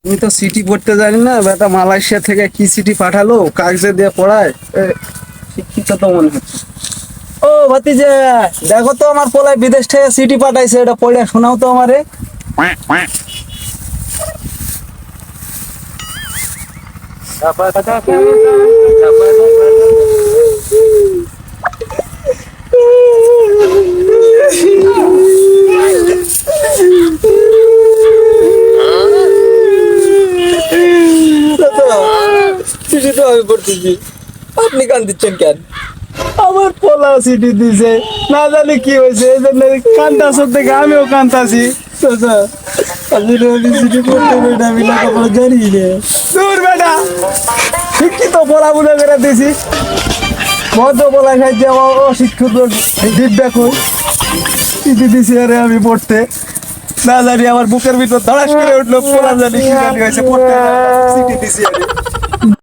আমি তো সিটি পড়তে জানি না, বেটা মালয়েশিয়া থেকে কি সিটি পাঠালো, কাগজে দিয়ে পড়ায়। শিক্ষিত তো মনে হচ্ছে। ও ভাতিজা, দেখো তো আমার পোলায় বিদেশ থেকে সিটি পাঠাইছে, এটা পড়ে শোনাও তো আমারে। চিঠি তো আমি পড়তেছি, আপনি কান দিচ্ছেন কেন? আমার পোলা সিটি দিছে, না জানি কি হয়েছে, এই জন্য কান্দাসর থেকে আমিও কান্দাছি। আমি সিটি পড়তে বেটা, আমি লেখাপড়া জানি না। দূর বেটা, শিক্ষিত পোলা বুঝে বেড়া দিছি, ভদ্র পোলা খাইছে আমার অশিক্ষিত দিব্যা কই চিঠি দিছি আরে আমি পড়তে। না জানি আমার বুকের ভিতর ধড়াস করে উঠলো, পোলা জানি কি জানি হয়েছে, পড়তে চিঠি দিছি আমি।